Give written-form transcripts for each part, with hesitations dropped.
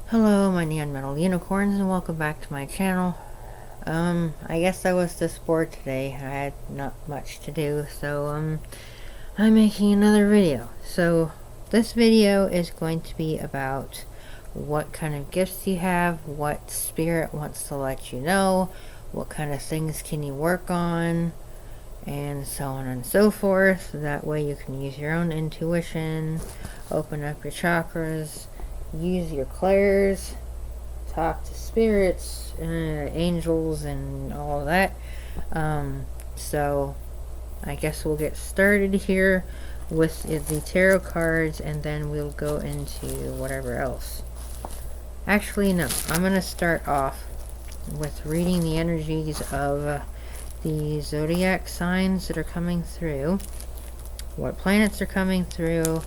Hello, my neon metal unicorns, and welcome back to my channel. I guess I was just bored today. I had not much to do, so, I'm making another video. So, this video is going to be about what kind of gifts you have, what spirit wants to let you know, what kind of things can you work on, and so on and so forth. That way you can use your own intuition, open up your chakras, use your clairs, talk to spirits, angels, and all that. So I guess we'll get started here with the tarot cards, and then we'll go into whatever else. Actually, no. I'm going to start off with reading the energies of the zodiac signs that are coming through, what planets are coming through,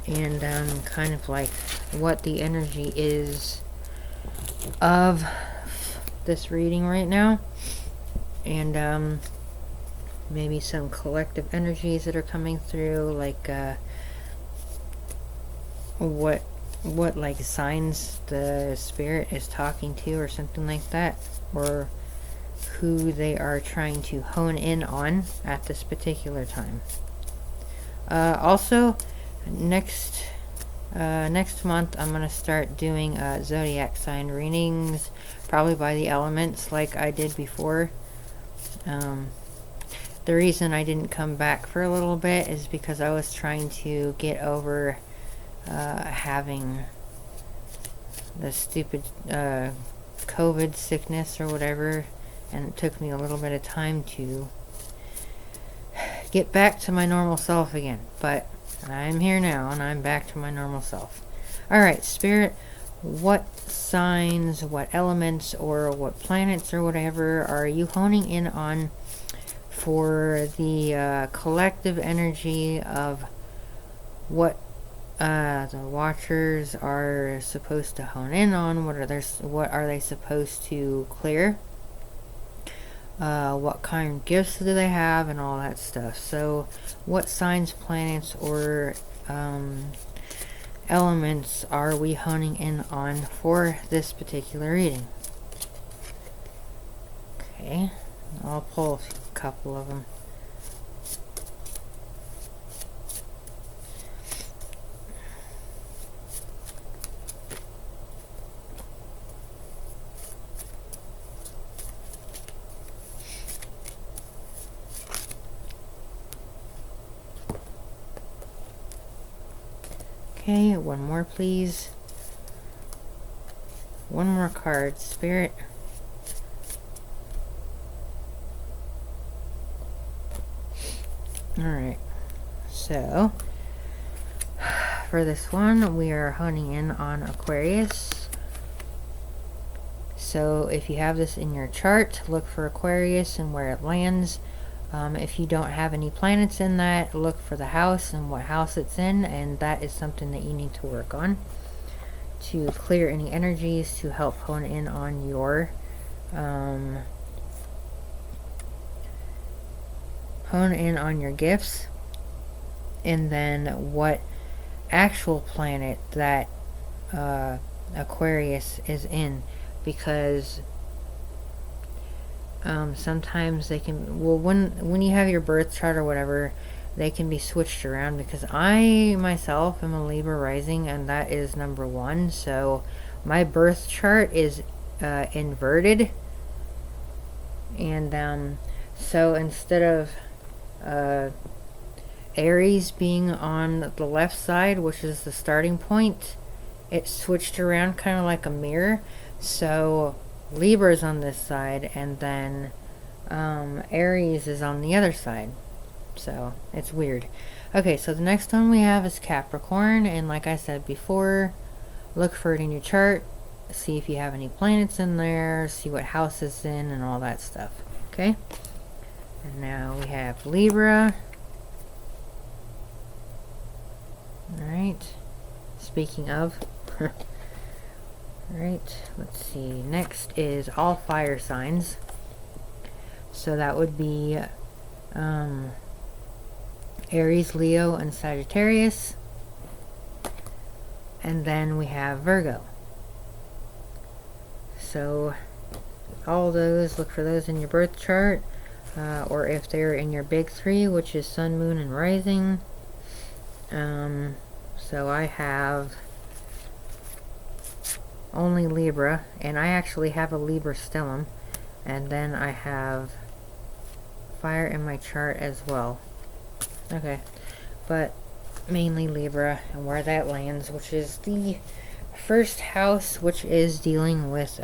and kind of like what the energy is of this reading right now, and maybe some collective energies that are coming through, like what like signs the spirit is talking to or something like that, or who they are trying to hone in on at this particular time. Also, next month I'm going to start doing zodiac sign readings, probably by the elements like I did before. The reason I didn't come back for a little bit is because I was trying to get over having the stupid COVID sickness or whatever, and it took me a little bit of time to get back to my normal self again. But I'm here now, and I'm back to my normal self. Alright, Spirit, what signs, what elements, or what planets or whatever are you honing in on for the collective energy of what the watchers are supposed to hone in on? What are they supposed to clear? What kind of gifts do they have, and all that stuff. So what signs, planets, or elements are we honing in on for this particular reading? Okay, I'll pull a couple of them. Okay, one more please. One more card, Spirit. Alright, so for this one we are honing in on Aquarius. So if you have this in your chart, look for Aquarius and where it lands. If you don't have any planets in that, look for the house and what house it's in, and that is something that you need to work on to clear any energies to help hone in on your gifts, and then what actual planet that Aquarius is in, because sometimes they can, well, when you have your birth chart or whatever, they can be switched around, because I myself am a Libra rising, and that is number 1, so my birth chart is inverted, and so instead of Aries being on the left side, which is the starting point, it switched around kind of like a mirror. So Libra's on this side, and then Aries is on the other side. So it's weird. Okay, so the next one we have is Capricorn, and like I said before, look for it in your chart, see if you have any planets in there, see what house it's in, and all that stuff. Okay, and now we have Libra. Alright, speaking of Alright, let's see. Next is all fire signs. So that would be Aries, Leo, and Sagittarius. And then we have Virgo. So all those, look for those in your birth chart, or if they're in your big three, which is sun, moon, and rising. So I have only Libra, and I actually have a Libra stellium, and then I have fire in my chart as well. Okay, but mainly Libra, and where that lands, which is the first house, which is dealing with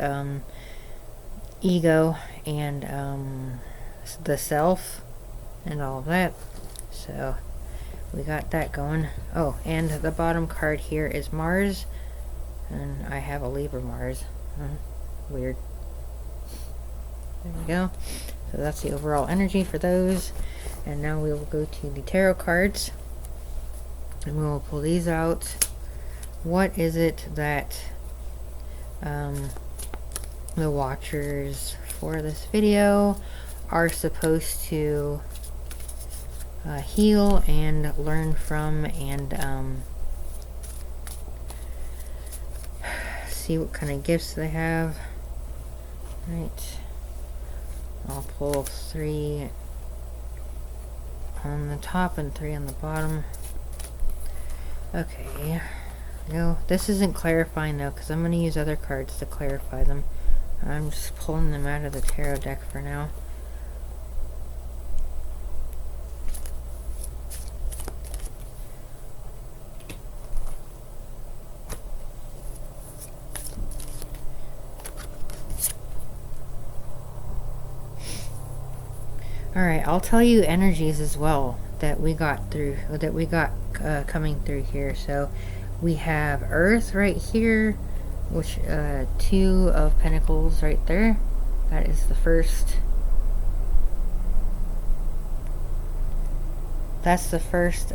ego and the self and all that. So we got that going. Oh, and the bottom card here is Mars, and I have a Libra Mars. Weird. There we go. So that's the overall energy for those. And now we will go to the tarot cards, and we will pull these out. What is it that the watchers for this video are supposed to heal and learn from, and see what kind of gifts they have? Right. I'll pull 3 on the top and 3 on the bottom. Okay. No, this isn't clarifying though, because I'm going to use other cards to clarify them. I'm just pulling them out of the tarot deck for now. Alright, I'll tell you energies as well that we got through, coming through here. So we have Earth right here, which 2 of Pentacles right there. That is the first. That's the first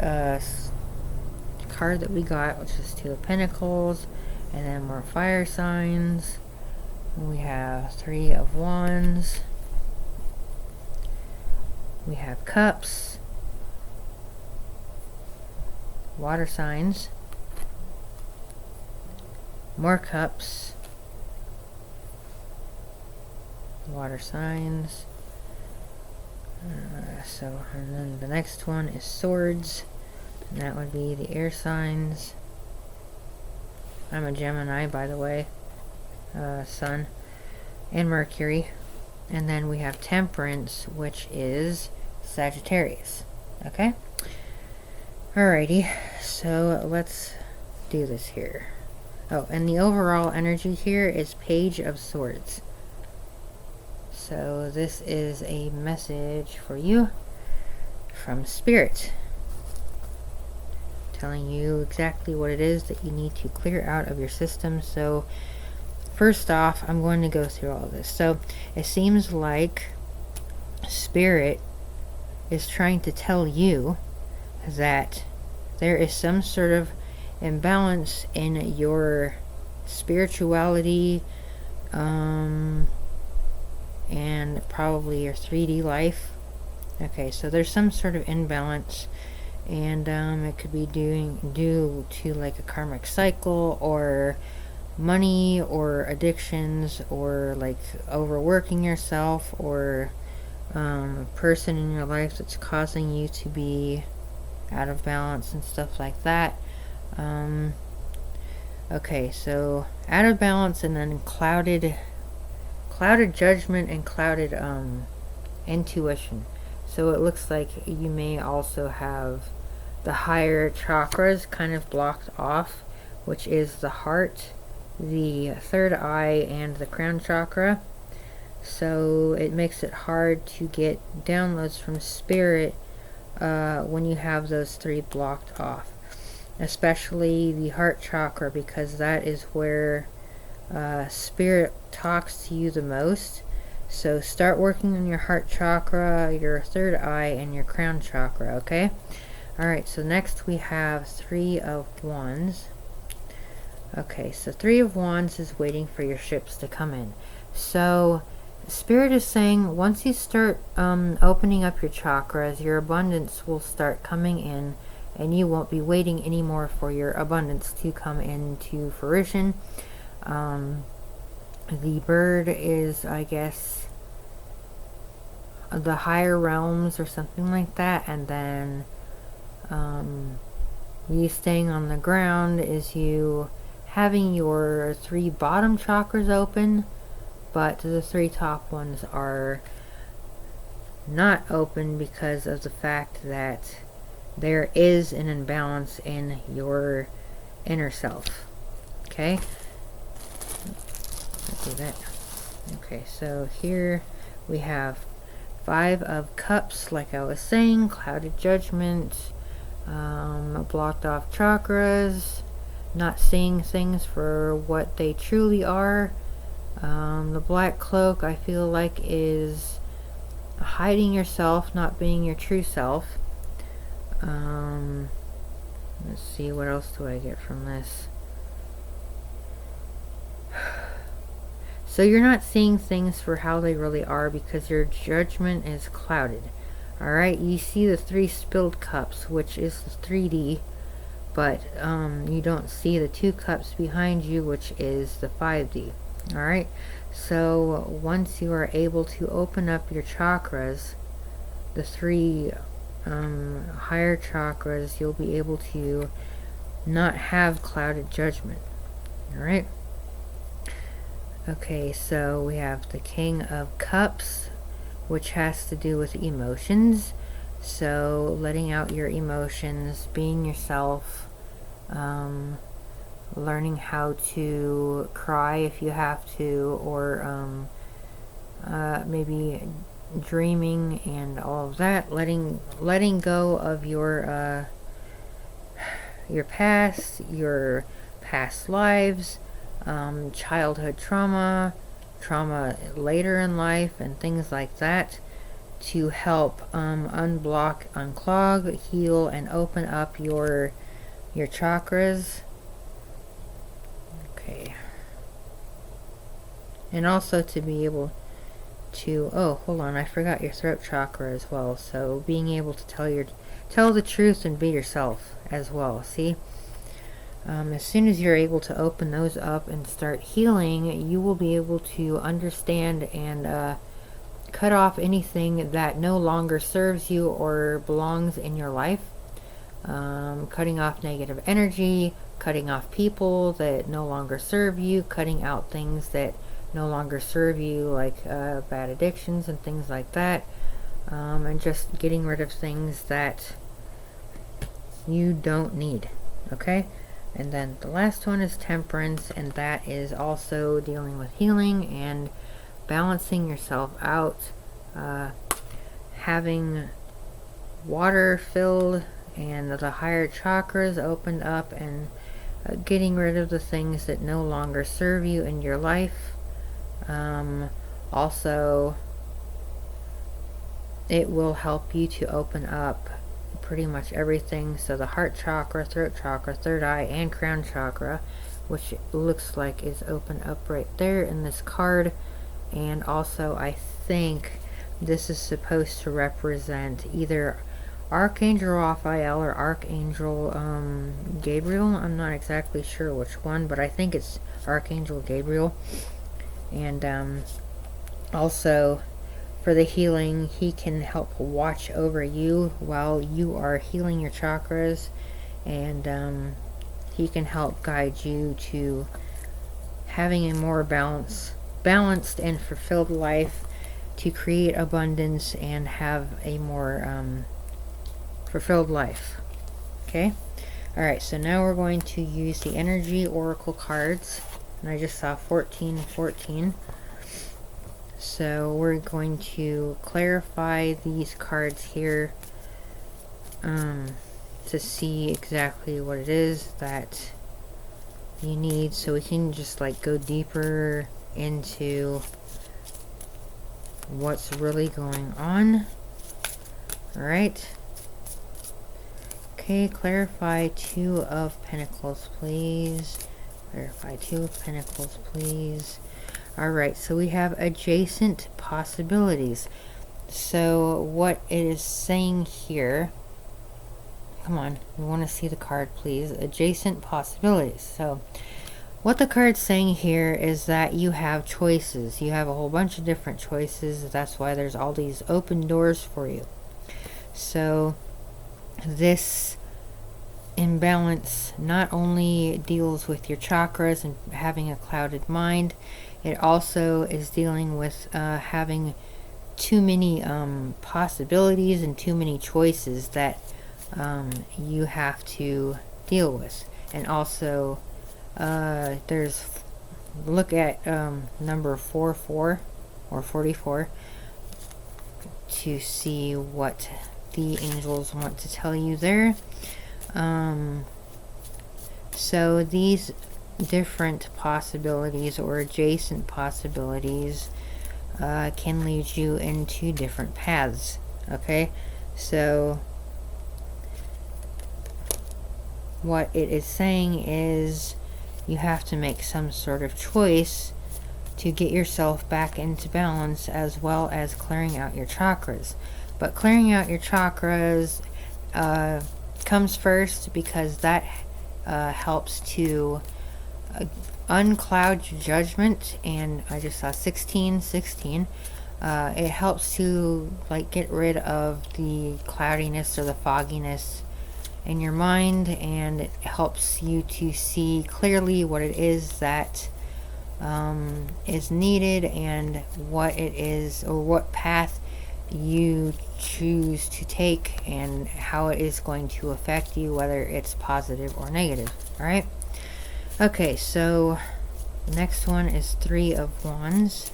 card that we got, which is 2 of Pentacles, and then more fire signs. We have 3 of Wands. We have Cups, water signs, more Cups, water signs. And then the next one is Swords, and that would be the air signs. I'm a Gemini, by the way, Sun and Mercury. And then we have Temperance, which is Sagittarius. Okay? Alrighty, so let's do this here. Oh, and the overall energy here is Page of Swords. So this is a message for you from Spirit, telling you exactly what it is that you need to clear out of your system. So first off, I'm going to go through all of this. So it seems like Spirit is trying to tell you that there is some sort of imbalance in your spirituality, and probably your 3D life. Okay, so there's some sort of imbalance, and it could be due to like a karmic cycle, or money, or addictions, or like overworking yourself, or a person in your life that's causing you to be out of balance and stuff like that. Okay, so out of balance, and then clouded judgment, and clouded intuition. So it looks like you may also have the higher chakras kind of blocked off, which is the heart, the third eye, and the crown chakra. So it makes it hard to get downloads from Spirit when you have those 3 blocked off, especially the heart chakra, because that is where Spirit talks to you the most. So start working on your heart chakra, your third eye, and your crown chakra. Okay. Alright, so next we have 3 of Wands. Okay, so 3 of Wands is waiting for your ships to come in. So Spirit is saying once you start opening up your chakras, your abundance will start coming in, and you won't be waiting anymore for your abundance to come into fruition. The bird is, I guess, the higher realms or something like that, and then you staying on the ground is you having your 3 bottom chakras open, but the 3 top ones are not open because of the fact that there is an imbalance in your inner self. Okay? Let's do that. Okay, so here we have 5 of Cups, like I was saying, clouded judgment, blocked off chakras, not seeing things for what they truly are. The Black Cloak, I feel like, is hiding yourself, not being your true self. Let's see, what else do I get from this? So you're not seeing things for how they really are because your judgment is clouded. Alright, you see the 3 spilled cups, which is the 3D, but you don't see the 2 cups behind you, which is the 5D. Alright, so once you are able to open up your chakras, the 3 higher chakras, you'll be able to not have clouded judgment. Alright? Okay, so we have the King of Cups, which has to do with emotions. So letting out your emotions, being yourself, learning how to cry if you have to, or maybe dreaming and all of that. Letting go of your past, your past lives, childhood trauma later in life, and things like that, to help unblock, unclog, heal, and open up your chakras. Okay. And also to be able to, oh, hold on, I forgot your throat chakra as well. So being able to tell the truth and be yourself as well. See? As soon as you're able to open those up and start healing, you will be able to understand and cut off anything that no longer serves you or belongs in your life. Cutting off negative energy, cutting off people that no longer serve you, cutting out things that no longer serve you, like bad addictions and things like that, and just getting rid of things that you don't need. Okay? And then the last one is Temperance, and that is also dealing with healing and balancing yourself out, having water filled and the higher chakras opened up, and getting rid of the things that no longer serve you in your life. Also, it will help you to open up pretty much everything. So the heart chakra, throat chakra, third eye, and crown chakra, which looks like is open up right there in this card. And also, I think this is supposed to represent either Archangel Raphael or Archangel Gabriel. I'm not exactly sure which one, but I think it's Archangel Gabriel. And also, for the healing, he can help watch over you while you are healing your chakras, and he can help guide you to having a more balanced and fulfilled life, to create abundance and have a more fulfilled life. Okay? Alright, so now we're going to use the Energy Oracle cards, and I just saw 14 and 14. So we're going to clarify these cards here to see exactly what it is that you need, so we can just like go deeper into what's really going on. Alright. Okay, clarify 2 of Pentacles, please. Clarify 2 of Pentacles, please. Alright, so we have adjacent possibilities. So what it is saying here, come on, we want to see the card, please. Adjacent possibilities. So what the card's saying here is that you have choices. You have a whole bunch of different choices. That's why there's all these open doors for you. So this imbalance not only deals with your chakras and having a clouded mind, it also is dealing with having too many possibilities and too many choices that you have to deal with. And also there's, look at number 44 or 44 to see what the angels want to tell you there. So these different possibilities or adjacent possibilities can lead you into different paths. Okay, so what it is saying is you have to make some sort of choice to get yourself back into balance, as well as clearing out your chakras. But clearing out your chakras comes first, because that helps to uncloud your judgment. And I just saw 1616. It helps to like get rid of the cloudiness or the fogginess in your mind, and it helps you to see clearly what it is that is needed, and what it is, or what path you choose to take, and how it is going to affect you, whether it's positive or negative. Alright? Okay, so the next one is 3 of Wands.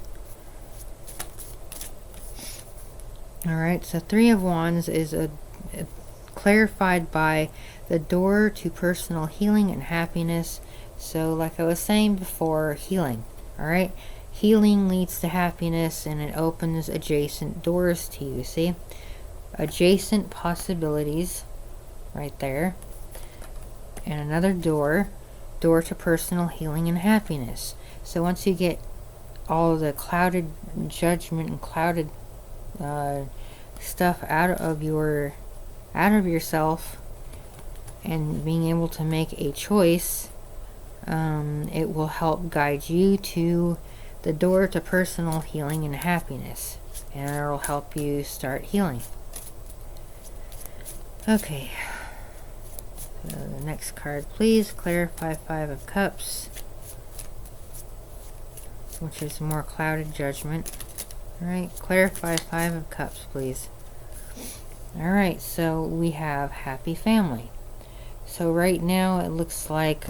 Alright, so 3 of Wands is clarified by the door to personal healing and happiness. So like I was saying before, healing. Alright? Healing leads to happiness, and it opens adjacent doors to you. See? Adjacent possibilities right there. And another door to personal healing and happiness. So once you get all of the clouded judgment and clouded stuff out of yourself, and being able to make a choice, it will help guide you to the door to personal healing and happiness, and it will help you start healing. Okay, so the next card, please. Clarify 5 of Cups, which is more clouded judgment. Alright, clarify 5 of Cups, please. Alright, so we have happy family. So right now it looks like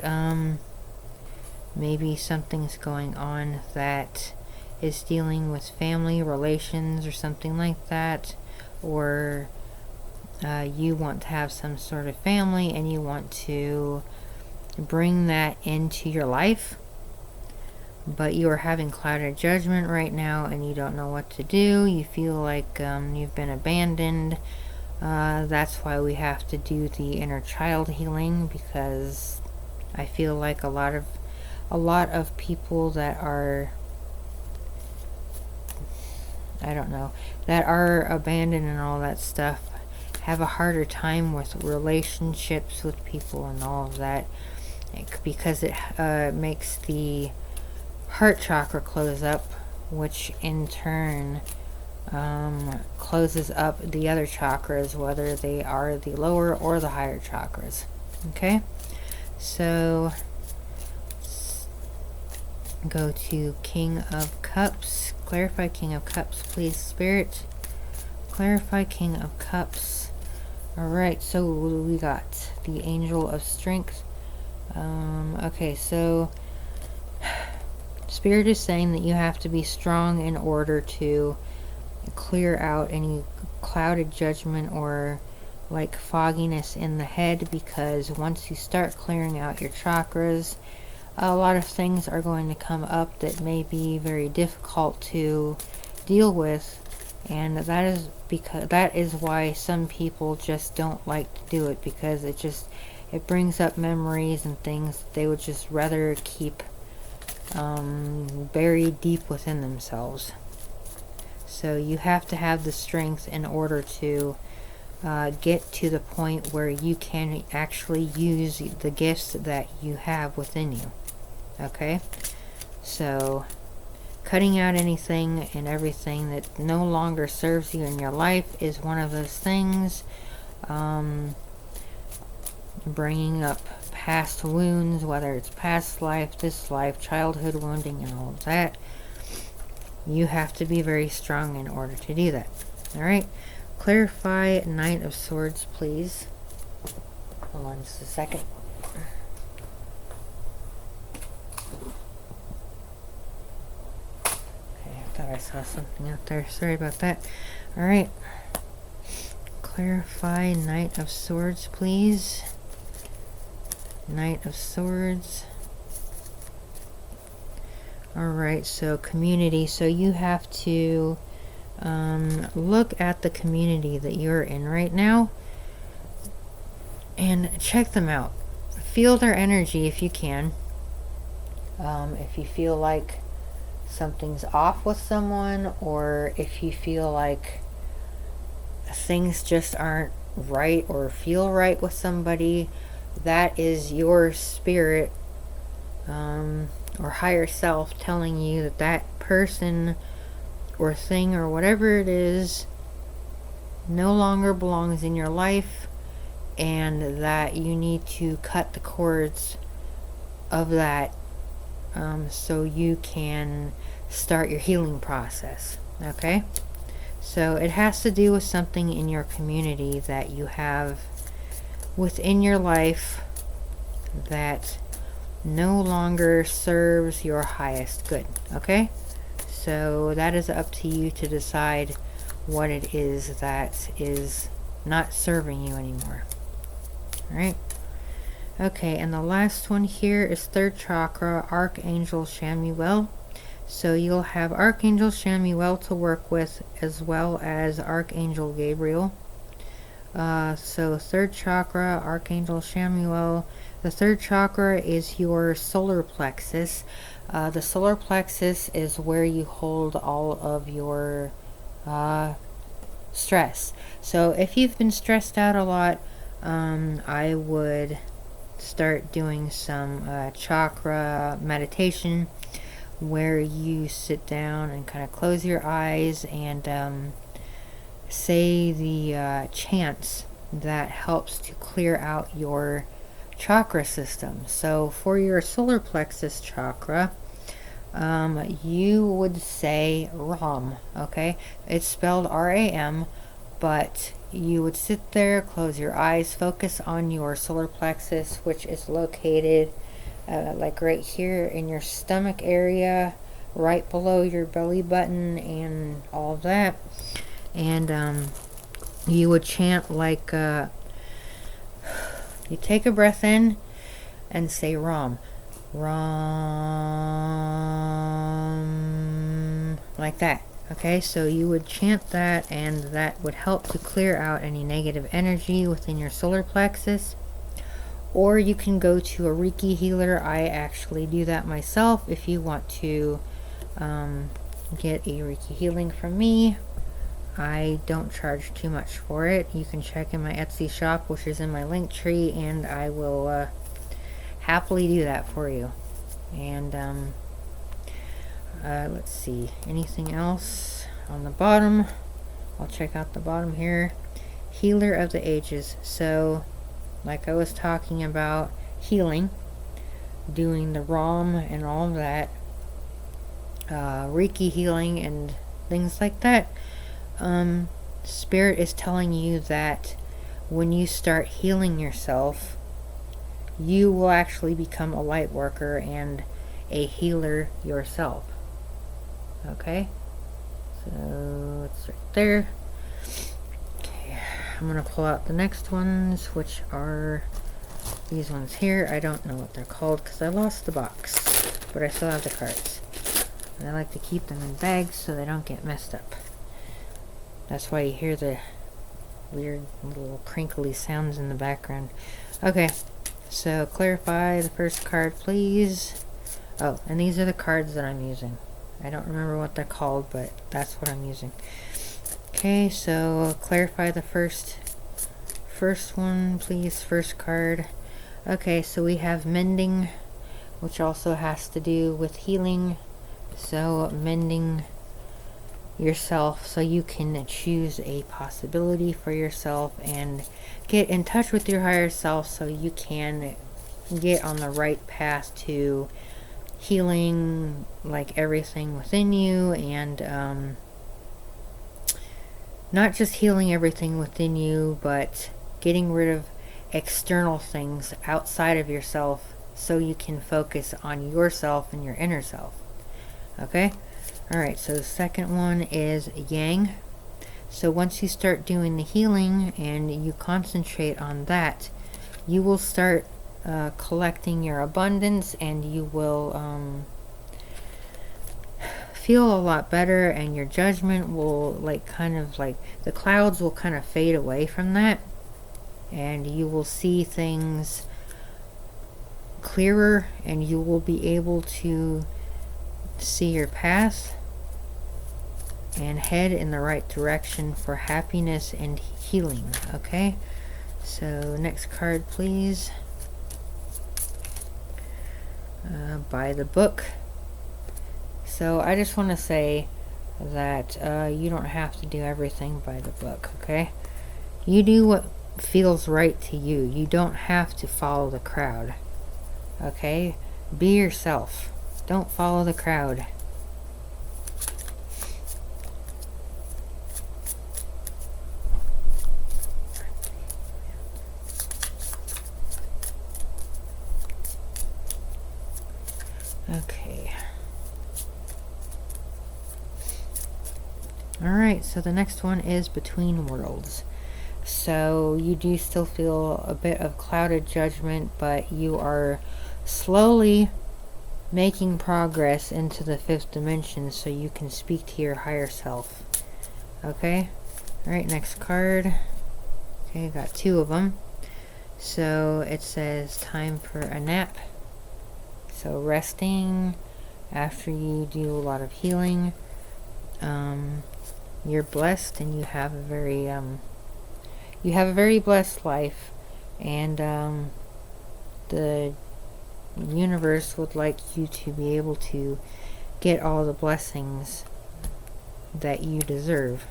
maybe something's going on that is dealing with family relations or something like that, or you want to have some sort of family and you want to bring that into your life, but you are having clouded judgment right now and you don't know what to do. You feel like you've been abandoned. That's why we have to do the inner child healing, because I feel like a lot of people that are, I don't know, that are abandoned and all that stuff, have a harder time with relationships with people and all of that, because it makes the heart chakra close up, which in turn closes up the other chakras, whether they are the lower or the higher chakras. Okay, so go to King of Cups. Clarify King of Cups, please, Spirit. Clarify King of Cups. Alright, so we got the Angel of Strength. Okay, so Spirit is saying that you have to be strong in order to clear out any clouded judgment or like fogginess in the head, because once you start clearing out your chakras, a lot of things are going to come up that may be very difficult to deal with, and that is why some people just don't like to do it, because it brings up memories and things they would just rather keep buried deep within themselves. So you have to have the strength in order to get to the point where you can actually use the gifts that you have within you. Okay, so cutting out anything and everything that no longer serves you in your life is one of those things. Bringing up past wounds, whether it's past life, this life, childhood wounding, and all of that. You have to be very strong in order to do that. Alright, clarify Knight of Swords, please. Hold on just a second. I thought I saw something out there. Sorry about that. Alright. Clarify Knight of Swords, please. Knight of Swords. Alright, so community. So you have to look at the community that you're in right now and check them out. Feel their energy if you can. If you feel like something's off with someone, or if you feel like things just aren't right or feel right with somebody, that is your spirit or higher self telling you that that person or thing or whatever it is no longer belongs in your life, and that you need to cut the cords of that so you can start your healing process. Okay, so it has to do with something in your community that you have within your life that no longer serves your highest good. Okay, so that is up to you to decide what it is that is not serving you anymore. All right. Okay, and the last one here is third chakra, Archangel Chamuel. So you'll have Archangel Chamuel to work with, as well as Archangel Gabriel. So third chakra, Archangel Chamuel. The third chakra is your solar plexus. The solar plexus is where you hold all of your stress. So if you've been stressed out a lot, I would start doing some chakra meditation, where you sit down and kind of close your eyes and say the chants that helps to clear out your chakra system. So for your solar plexus chakra, you would say Ram. Okay, it's spelled R-A-M, but you would sit there, close your eyes, focus on your solar plexus, which is located like right here in your stomach area, right below your belly button and all of that. And you would chant like you take a breath in and say Ram, Ram, like that. Okay, so you would chant that, and that would help to clear out any negative energy within your solar plexus. Or you can go to a Reiki healer. I actually do that myself. If you want to get a Reiki healing from me, I don't charge too much for it. You can check in my Etsy shop, which is in my link tree, and I will happily do that for you. And let's see, anything else on the bottom? I'll check out the bottom here. Healer of the ages. So like I was talking about healing, doing the ROM and all of that, Reiki healing and things like that, Spirit is telling you that when you start healing yourself, you will actually become a light worker and a healer yourself. Okay, so it's right there. Okay, I'm going to pull out the next ones, which are these ones here. I don't know what they're called because I lost the box, but I still have the cards. And I like to keep them in bags so they don't get messed up. That's why you hear the weird little crinkly sounds in the background. Okay, so clarify the first card, please. Oh, and these are the cards that I'm using. I don't remember what they're called, but that's what I'm using. Okay, so clarify the first one, please. First card. Okay, so we have mending which also has to do with healing. So mending yourself so you can choose a possibility for yourself and get in touch with your higher self so you can get on the right path to healing like everything within you, and not just healing everything within you, but getting rid of external things outside of yourself so you can focus on yourself and your inner self. Okay? Alright, so the second one is Yang. So once you start doing the healing and you concentrate on that, you will start collecting your abundance, and you will feel a lot better, and your judgment will the clouds will kind of fade away from that, and you will see things clearer, and you will be able to see your path and head in the right direction for happiness and healing. Okay, so next card please. By the book. So I just want to say that you don't have to do everything by the book, okay? You do what feels right to you. You don't have to follow the crowd, okay? Be yourself. Don't follow the crowd. Okay. Alright, so the next one is Between Worlds. So you do still feel a bit of clouded judgment, but you are slowly making progress into the 5th dimension so you can speak to your higher self. Okay? Alright, next card. Okay, I got 2 of them. So it says time for a nap. So resting after you do a lot of healing. You're blessed, and you have a very blessed life, and the universe would like you to be able to get all the blessings that you deserve.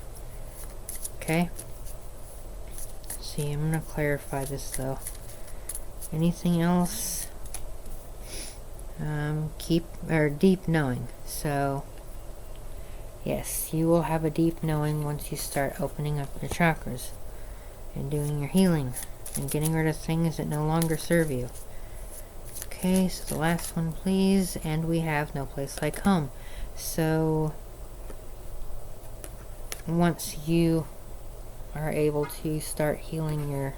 Okay? See, I'm gonna clarify this though. Anything else? Deep knowing. So yes, you will have a deep knowing once you start opening up your chakras and doing your healing and getting rid of things that no longer serve you. Okay, so the last one please, and we have No Place Like Home. So once you are able to start healing your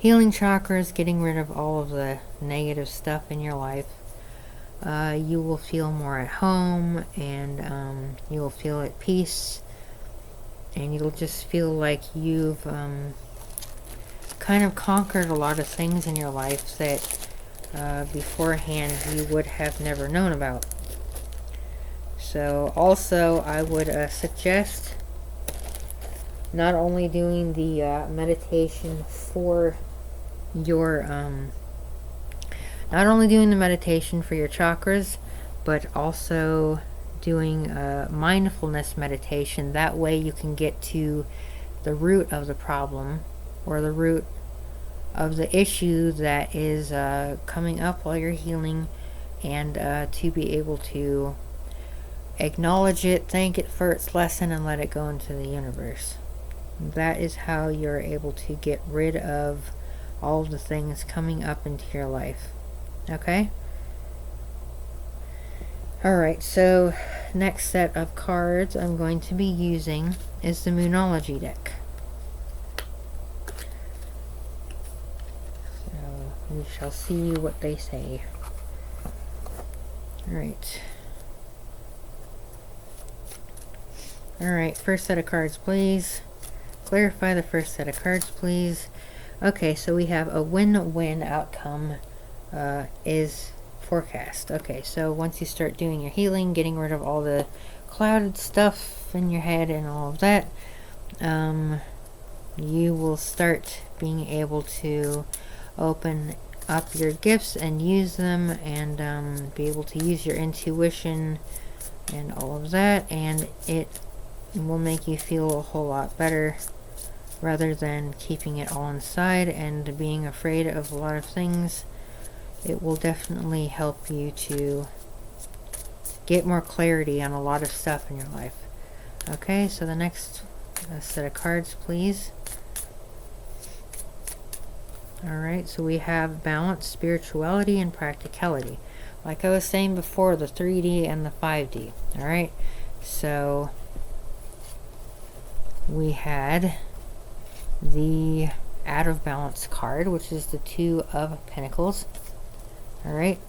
chakras, getting rid of all of the negative stuff in your life, you will feel more at home, and you will feel at peace, and you'll just feel like you've kind of conquered a lot of things in your life that beforehand you would have never known about. So also I would suggest not only doing the meditation for your chakras, but also doing mindfulness meditation. That way you can get to the root of the problem, or the root of the issue that is coming up while you're healing, and to be able to acknowledge it, thank it for its lesson, and let it go into the universe. That is how you're able to get rid of all of the things coming up into your life. Okay? Alright, so next set of cards I'm going to be using is the Moonology deck. So we shall see what they say. Alright. Alright, first set of cards please. Clarify the first set of cards please. Okay, so we have a win-win outcome is forecast. Okay, so once you start doing your healing, getting rid of all the clouded stuff in your head and all of that, you will start being able to open up your gifts and use them, and be able to use your intuition and all of that, and it will make you feel a whole lot better rather than keeping it all inside and being afraid of a lot of things. It will definitely help you to get more clarity on a lot of stuff in your life. Okay, so the next set of cards, please. Alright, so we have balance, spirituality, and practicality. Like I was saying before, the 3D and the 5D. Alright, so we had the out of balance card, which is the Two of Pentacles. Alright,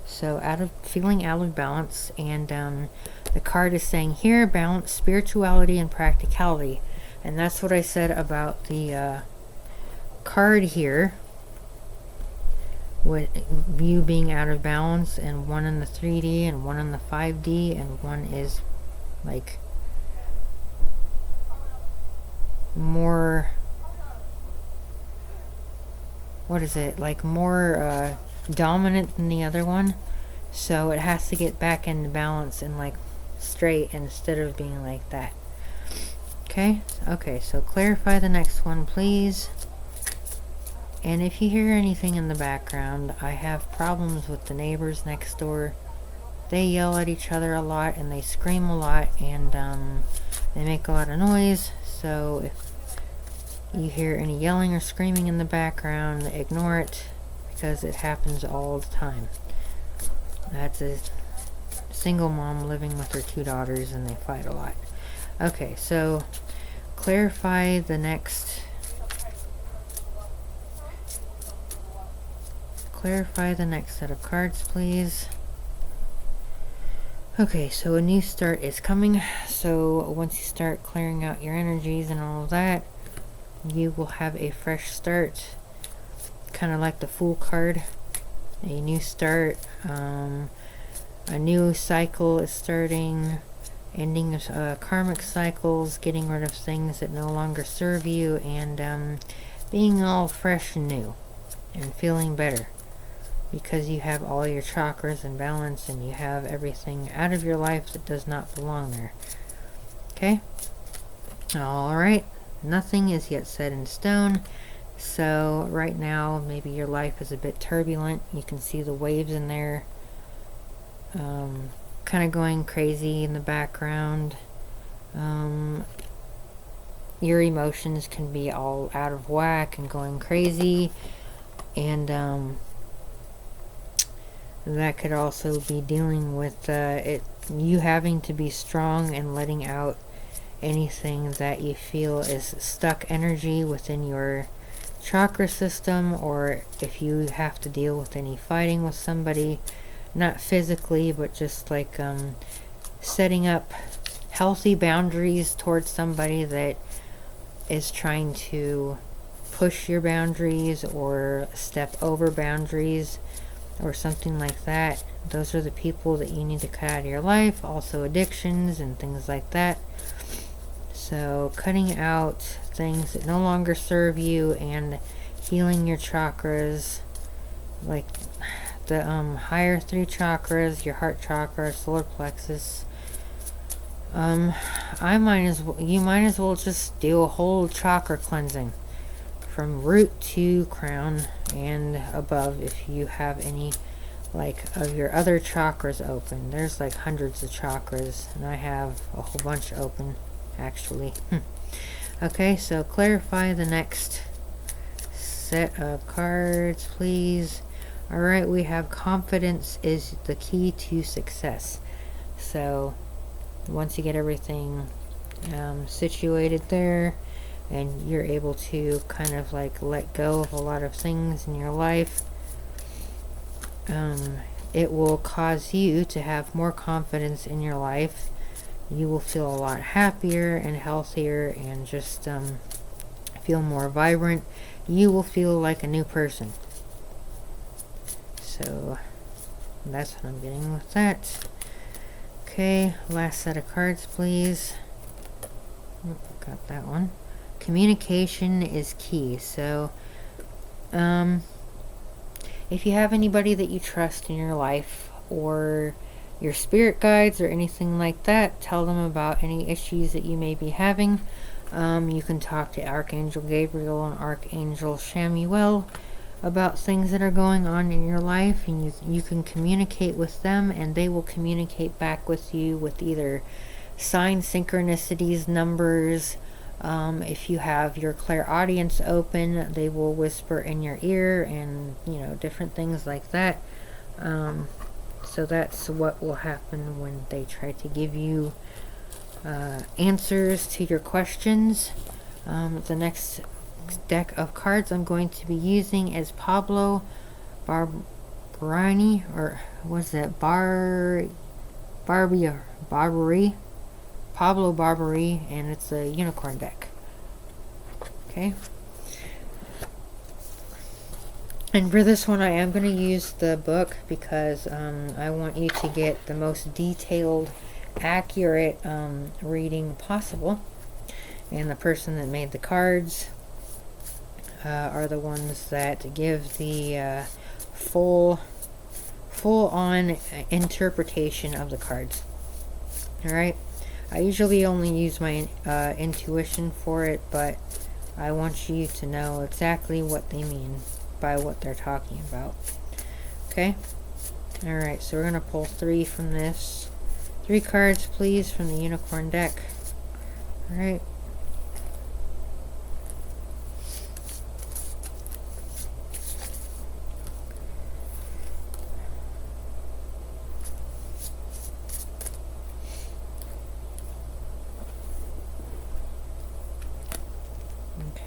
so feeling out of balance, and the card is saying here, balance, spirituality, and practicality. And that's what I said about the card here, with you being out of balance, and one in the 3D and one in the 5D, and one is like more, what is it, like more dominant than the other one, so it has to get back into balance and like straight instead of being like that. Okay, so clarify the next one, please. And if you hear anything in the background, I have problems with the neighbors next door. They yell at each other a lot, and they scream a lot, and they make a lot of noise. So if you hear any yelling or screaming in the background, ignore it, because it happens all the time. That's a single mom living with her 2 daughters, and they fight a lot. Okay, so clarify the next set of cards, please. Okay, so a new start is coming. So once you start clearing out your energies and all of that, you will have a fresh start. Kind of like the Fool card. A new start. A new cycle is starting. Ending of karmic cycles. Getting rid of things that no longer serve you. And being all fresh and new. And feeling better. Because you have all your chakras in balance, and you have everything out of your life that does not belong there. Okay? Alright. Nothing is yet set in stone. So right now, maybe your life is a bit turbulent. You can see the waves in there. Kind of going crazy in the background. Your emotions can be all out of whack and going crazy. And that could also be dealing with you having to be strong and letting out anything that you feel is stuck energy within your chakra system, or if you have to deal with any fighting with somebody, not physically, but just like setting up healthy boundaries towards somebody that is trying to push your boundaries or step over boundaries or something like that. Those are the people that you need to cut out of your life. Also addictions and things like that. So cutting out things that no longer serve you and healing your chakras, like the higher 3 chakras, your heart chakra, solar plexus. You might as well just do a whole chakra cleansing from root to crown and above, if you have any like of your other chakras open. There's like hundreds of chakras, and I have a whole bunch open actually. Okay, so clarify the next set of cards, please. Alright, we have confidence is the key to success. So once you get everything situated there, and you're able to kind of like let go of a lot of things in your life, it will cause you to have more confidence in your life. You will feel a lot happier and healthier, and just feel more vibrant. You will feel like a new person. So that's what I'm getting with that. Okay, last set of cards, please. Got that one. Communication is key. So if you have anybody that you trust in your life, or your spirit guides or anything like that, tell them about any issues that you may be having. You can talk to Archangel Gabriel and Archangel Shamuel about things that are going on in your life, and you can communicate with them, and they will communicate back with you with either sign synchronicities, numbers. If you have your clairaudience open, they will whisper in your ear, and different things like that. So that's what will happen when they try to give you answers to your questions. The next deck of cards I'm going to be using is Pablo Barberini, or was it Barbary? Pablo Barbary, and it's a unicorn deck. Okay. And for this one, I am going to use the book because I want you to get the most detailed, accurate reading possible. And the person that made the cards are the ones that give the full-on interpretation of the cards. Alright? I usually only use my intuition for it, but I want you to know exactly what they mean by what they're talking about. Okay? Alright, so we're going to pull 3 from this. 3 cards, please, from the unicorn deck. Alright.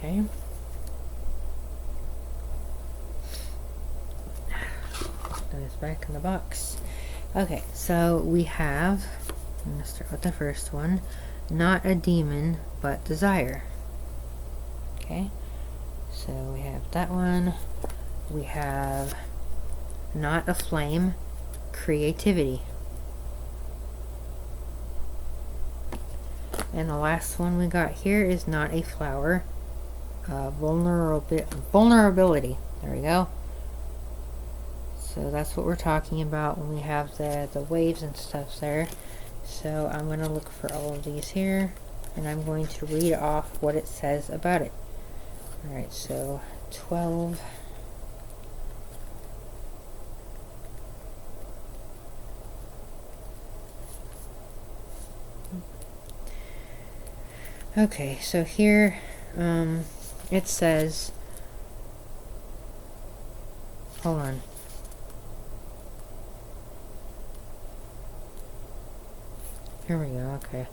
Okay. That is back in the box. Okay, so we have, I'm going to start with the first one, not a demon, but desire. Okay, so we have that one. We have not a flame, creativity. And the last one we got here is not a flower, vulnerability. There we go. So that's what we're talking about when we have the waves and stuff there. So I'm going to look for all of these here, and I'm going to read off what it says about it. Alright, so 12. Okay, so here it says, hold on. Here we go, okay.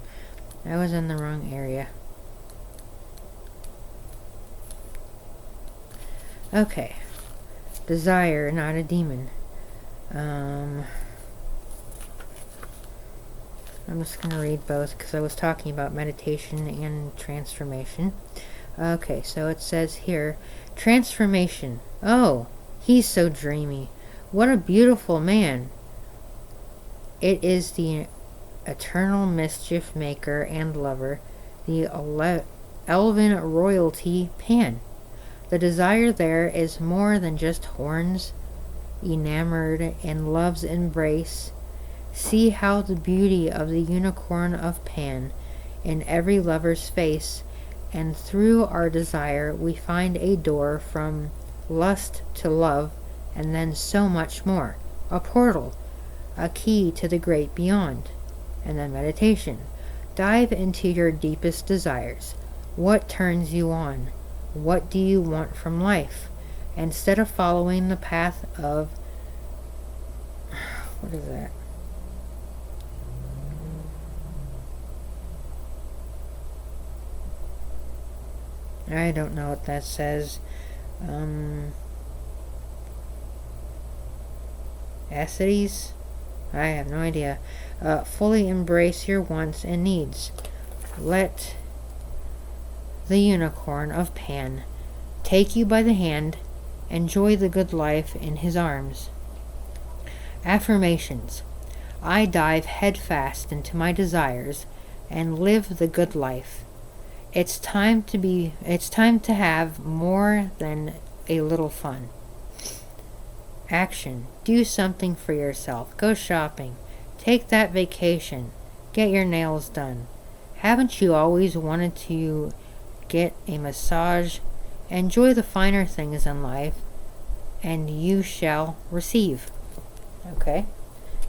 I was in the wrong area. Okay. Desire, not a demon. I'm just going to read both because I was talking about meditation and transformation. Okay, so it says here, transformation. Oh, he's so dreamy. What a beautiful man. It is the eternal mischief maker and lover, the elven royalty Pan. The desire there is more than just horns, enamored in love's embrace. See how the beauty of the unicorn of Pan in every lover's face, and through our desire we find a door from lust to love, and then so much more. A portal, a key to the great beyond. And then meditation. Dive into your deepest desires. What turns you on? What do you want from life? Instead of following the path of... What is that? I don't know what that says. Acids? I have no idea. Fully embrace your wants and needs. Let the unicorn of Pan take you by the hand. Enjoy the good life in his arms. Affirmations. I dive headfast into my desires and live the good life. It's time to have more than a little fun. Action. Do something for yourself. Go shopping. Take that vacation. Get your nails done. Haven't you always wanted to get a massage? Enjoy the finer things in life, and you shall receive. Okay,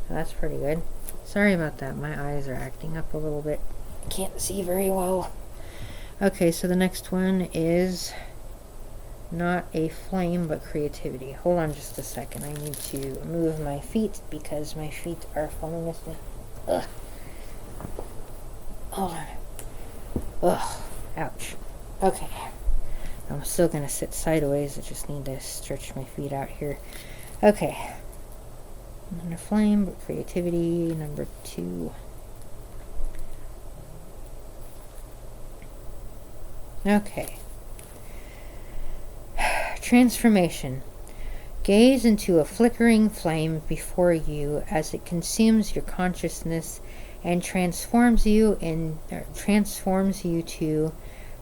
that's pretty good. Sorry about that. My eyes are acting up a little bit. Can't see very well. Okay, so the next one is not a flame, but creativity. Hold on just a second. I need to move my feet because my feet are falling asleep. Ugh. Hold on. Ugh. Ouch. Okay. I'm still going to sit sideways. I just need to stretch my feet out here. Okay. Not a flame, but creativity. Number 2. Okay. Transformation. Gaze into a flickering flame before you as it consumes your consciousness and transforms you to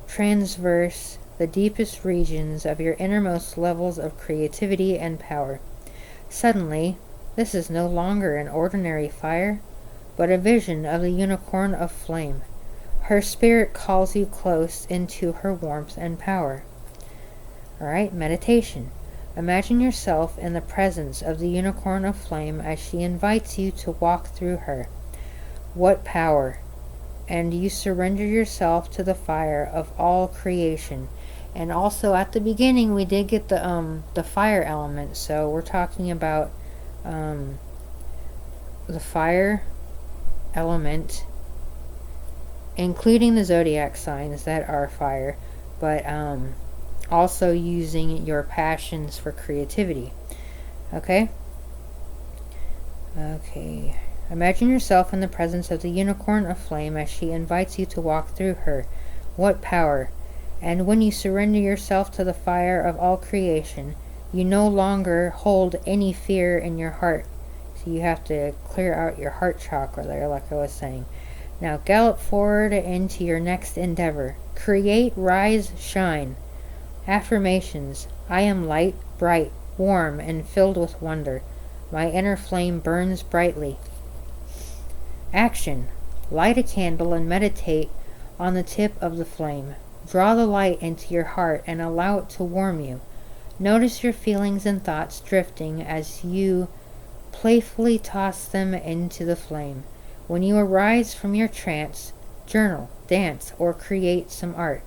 transverse the deepest regions of your innermost levels of creativity and power. Suddenly, this is no longer an ordinary fire, but a vision of the unicorn of flame. Her spirit calls you close into her warmth and power. Alright, meditation. Imagine yourself in the presence of the unicorn of flame as she invites you to walk through her. What power! And you surrender yourself to the fire of all creation. And also at the beginning we did get the fire element, so we're talking about the fire element, including the zodiac signs that are fire, but also using your passions for creativity. Okay? Okay. Imagine yourself in the presence of the unicorn of flame as she invites you to walk through her. What power! And when you surrender yourself to the fire of all creation, you no longer hold any fear in your heart. So you have to clear out your heart chakra there, like I was saying. Now gallop forward into your next endeavor. Create, rise, shine. Affirmations. I am light, bright, warm, and filled with wonder. My inner flame burns brightly. Action. Light a candle and meditate on the tip of the flame. Draw the light into your heart and allow it to warm you. Notice your feelings and thoughts drifting as you playfully toss them into the flame. When you arise from your trance, journal, dance, or create some art.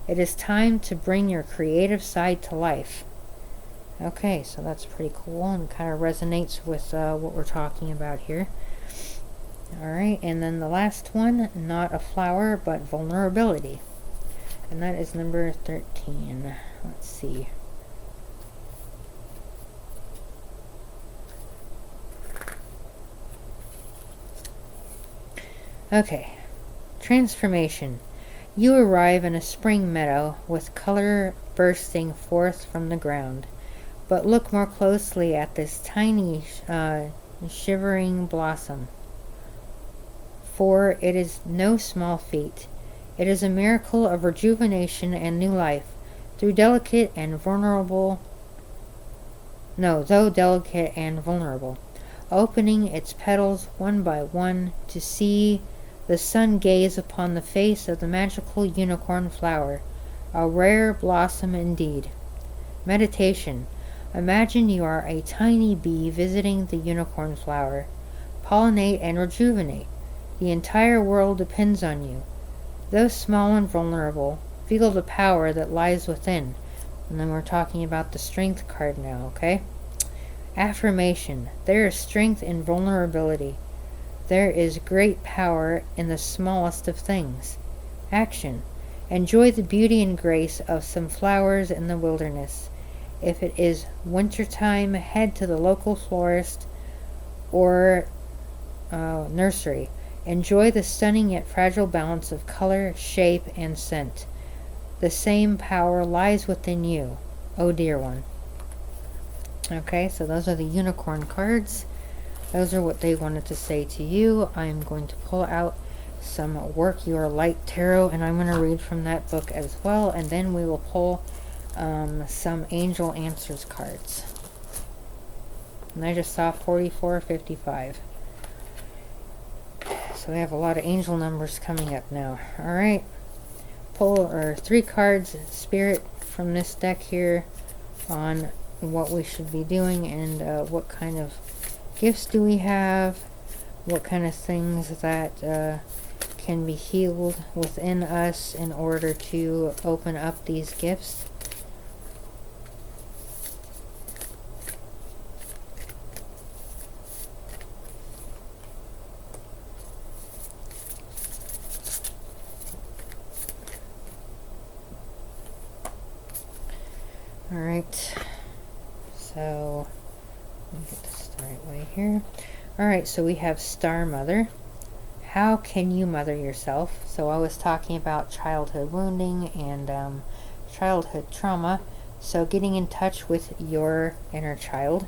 It is time to bring your creative side to life. Okay, so that's pretty cool and kind of resonates with what we're talking about here. Alright, and then the last one, not a flower, but vulnerability. And that is number 13. Let's see. Okay. Transformation. You arrive in a spring meadow with color bursting forth from the ground. But look more closely at this tiny shivering blossom. For it is no small feat. It is a miracle of rejuvenation and new life, though delicate and vulnerable, opening its petals one by one to see the sun gaze upon the face of the magical unicorn flower, a rare blossom indeed. Meditation. Imagine you are a tiny bee visiting the unicorn flower. Pollinate and rejuvenate. The entire world depends on you. Though small and vulnerable, feel the power that lies within. And then we're talking about the strength card now, okay? Affirmation. There is strength in vulnerability. There is great power in the smallest of things. Action. Enjoy the beauty and grace of some flowers in the wilderness. If it is wintertime, head to the local florist or nursery. Enjoy the stunning yet fragile balance of color, shape, and scent. The same power lies within you, oh dear one. Okay, so those are the unicorn cards. Those are what they wanted to say to you. I'm going to pull out some Work Your Light Tarot, and I'm going to read from that book as well, and then we will pull some Angel Answers cards. And I just saw 4455. So we have a lot of angel numbers coming up now. Alright. Pull 3 cards, Spirit, from this deck here on what we should be doing and what kind of gifts do we have, what kind of things that can be healed within us in order to open up these gifts. Alright, so let me get this the right way here. Alright, so we have Star Mother. How can you mother yourself? So I was talking about childhood wounding and childhood trauma. So getting in touch with your inner child.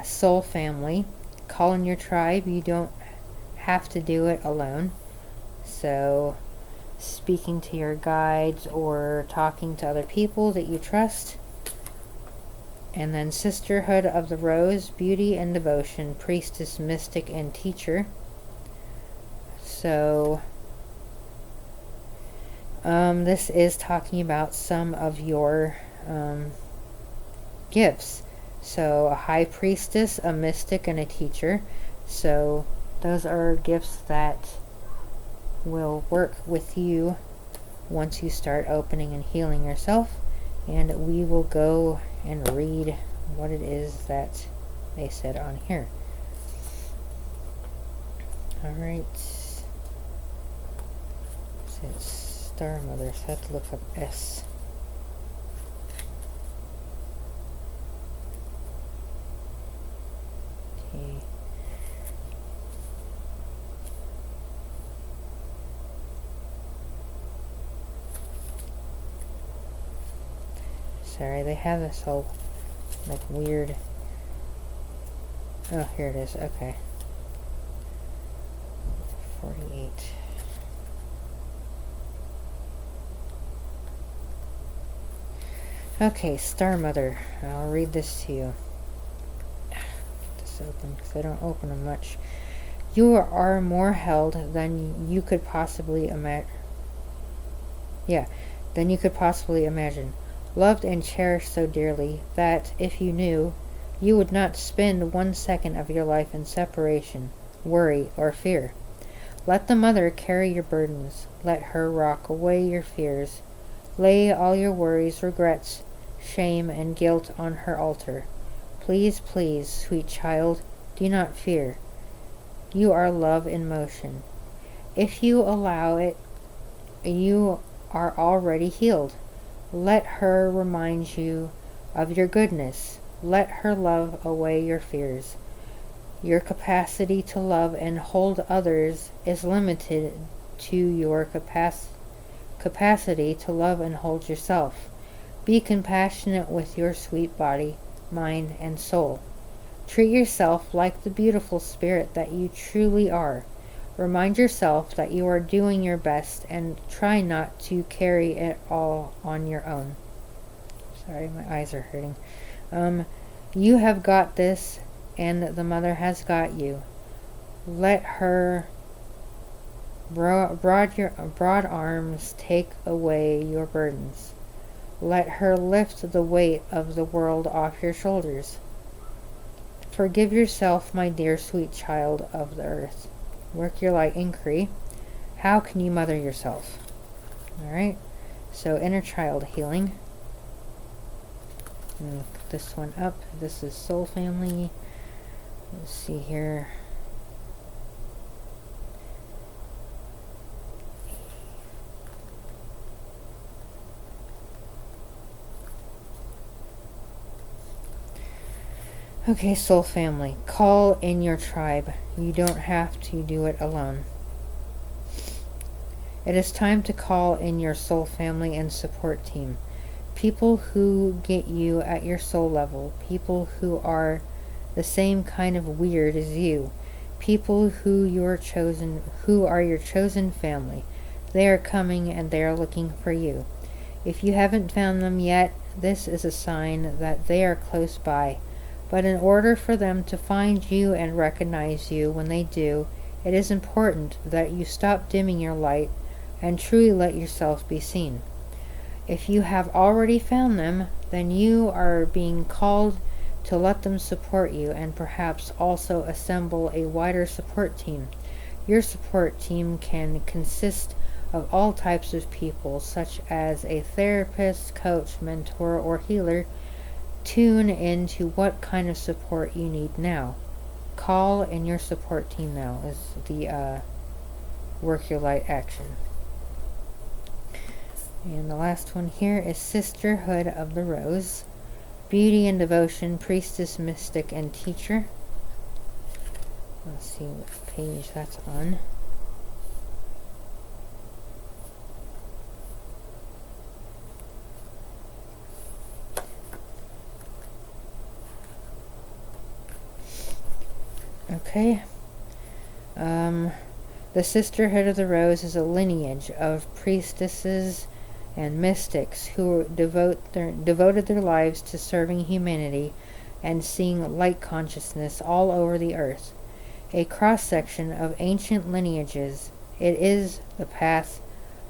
Soul family. Call in your tribe. You don't have to do it alone. So speaking to your guides or talking to other people that you trust. And then Sisterhood of the Rose, Beauty and Devotion, Priestess, Mystic, and Teacher. So this is talking about some of your gifts. So a High Priestess, a Mystic, and a Teacher. So those are gifts that will work with you once you start opening and healing yourself, and we will go and read what it is that they said on here. Alright, it's Star Mother, so I have to look up S. Okay. Sorry, they have this whole like weird. Oh, here it is. Okay. 48. Okay, Star Mother. I'll read this to you. Get this open because I don't open them much. You are more held than you could possibly imagine. Yeah, than you could possibly imagine. Loved and cherished so dearly that, if you knew, you would not spend 1 second of your life in separation, worry, or fear. Let the mother carry your burdens. Let her rock away your fears. Lay all your worries, regrets, shame, and guilt on her altar. Please, please, sweet child, do not fear. You are love in motion. If you allow it, you are already healed. Let her remind you of your goodness. Let her love away your fears. Your capacity to love and hold others is limited to your capacity to love and hold yourself. Be compassionate with your sweet body, mind, and soul. Treat yourself like the beautiful spirit that you truly are. Remind yourself that you are doing your best and try not to carry it all on your own. Sorry, my eyes are hurting. You have got this, and the mother has got you. Let her broad arms take away your burdens. Let her lift the weight of the world off your shoulders. Forgive yourself, my dear sweet child of the earth. Work your light inquiry. How can you mother yourself? Alright, so inner child healing. Look this one up. This is Soul Family. Let's see here. Okay, Soul Family. Call in your tribe. You don't have to do it alone. It is time to call in your soul family and support team. People who get you at your soul level. People who are the same kind of weird as you. People who are your chosen family. They are coming and they are looking for you. If you haven't found them yet, this is a sign that they are close by. But in order for them to find you and recognize you when they do, it is important that you stop dimming your light and truly let yourself be seen. If you have already found them, then you are being called to let them support you and perhaps also assemble a wider support team. Your support team can consist of all types of people, such as a therapist, coach, mentor, or healer. Tune into what kind of support you need now. Call in your support team now is the Work Your Light action. And the last one here is Sisterhood of the Rose. Beauty and Devotion, Priestess, Mystic, and Teacher. Let's see what page that's on. Okay. The Sisterhood of the Rose is a lineage of priestesses and mystics who devoted their lives to serving humanity and seeing light consciousness all over the earth. A cross-section of ancient lineages, it is the path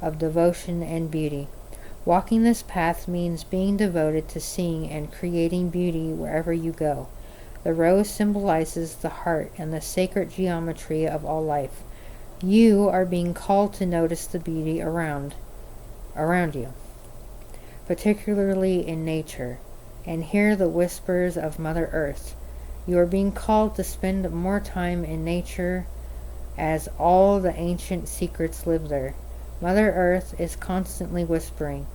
of devotion and beauty. Walking this path means being devoted to seeing and creating beauty wherever you go. The rose symbolizes the heart and the sacred geometry of all life. You are being called to notice the beauty around you, particularly in nature, and hear the whispers of Mother Earth. You are being called to spend more time in nature, as all the ancient secrets live there. Mother Earth is constantly whispering.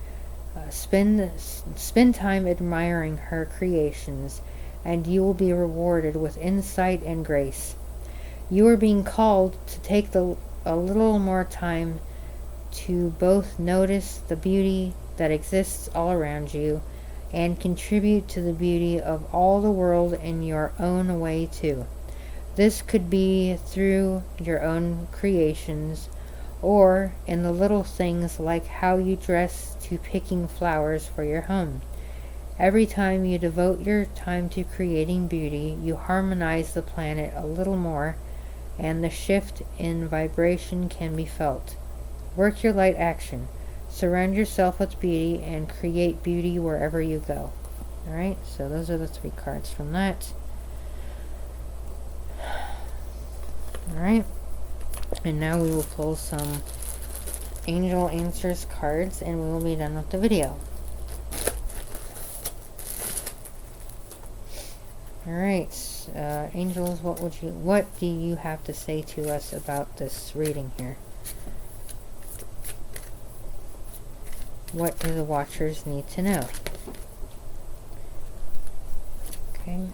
Spend time admiring her creations, and you will be rewarded with insight and grace. You are being called to take a little more time to both notice the beauty that exists all around you and contribute to the beauty of all the world in your own way too. This could be through your own creations or in the little things like how you dress to picking flowers for your home. Every time you devote your time to creating beauty, you harmonize the planet a little more, and the shift in vibration can be felt. Work your light action. Surround yourself with beauty and create beauty wherever you go. Alright, so those are the 3 cards from that. Alright, and now we will pull some Angel Answers cards and we will be done with the video. Alright, angels, what do you have to say to us about this reading here? What do the watchers need to know? Okay.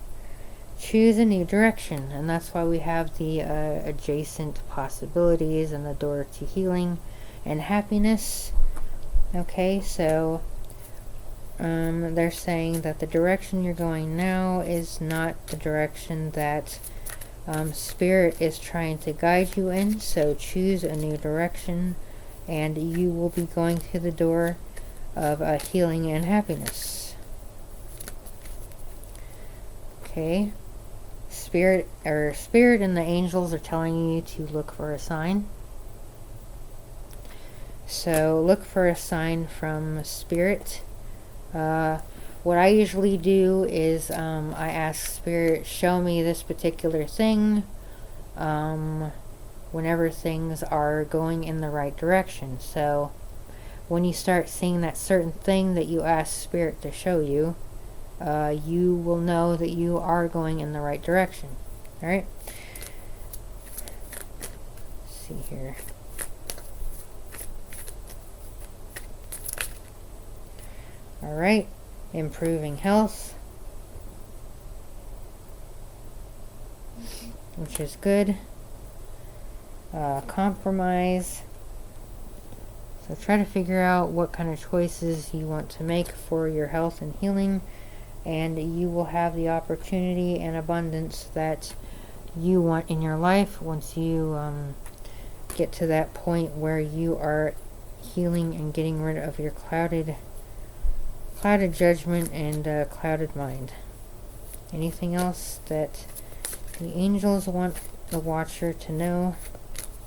Choose a new direction, and that's why we have the adjacent possibilities and the door to healing and happiness. Okay, so they're saying that the direction you're going now is not the direction that Spirit is trying to guide you in, so choose a new direction and you will be going to the door of healing and happiness. Okay. Spirit and the angels are telling you to look for a sign. So look for a sign from Spirit. What I usually do is I ask Spirit, show me this particular thing whenever things are going in the right direction. So when you start seeing that certain thing that you ask Spirit to show you, you will know that you are going in the right direction. Alright? Let's see here. Alright. Improving health, which is good. Compromise. So try to figure out what kind of choices you want to make for your health and healing, and you will have the opportunity and abundance that you want in your life once you get to that point where you are healing and getting rid of your clouded judgment and clouded mind. Anything else that the angels want the watcher to know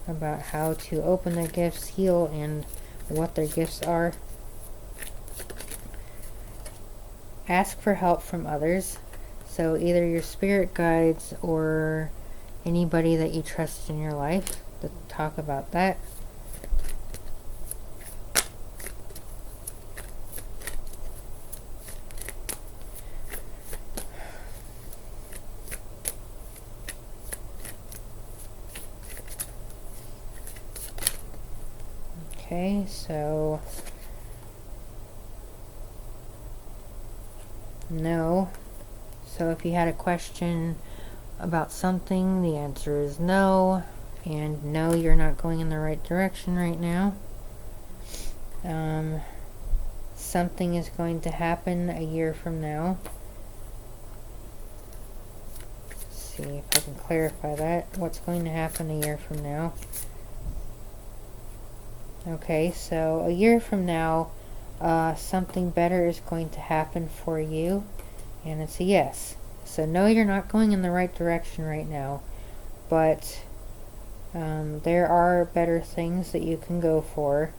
about how to open their gifts, heal, and what their gifts are? Ask for help from others. So either your spirit guides or anybody that you trust in your life to talk about that. Okay, so no. So if you had a question about something, the answer is no. And no, you're not going in the right direction right now. Something is going to happen a year from now. Let's see if I can clarify that. What's going to happen a year from now? Okay, so a year from now, something better is going to happen for you, and it's a yes. So no, you're not going in the right direction right now, but there are better things that you can go for.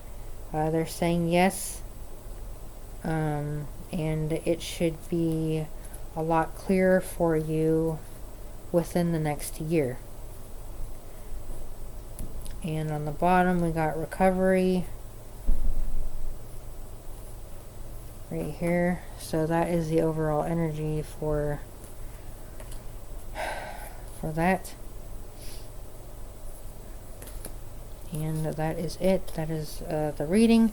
They're saying yes, and it should be a lot clearer for you within the next year. And on the bottom we got recovery right here. So that is the overall energy for that. And that is it. That is the reading.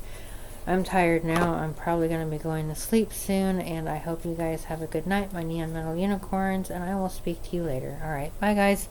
I'm tired now. I'm probably going to be going to sleep soon, and I hope you guys have a good night, my neon metal unicorns, and I will speak to you later. Alright, bye guys.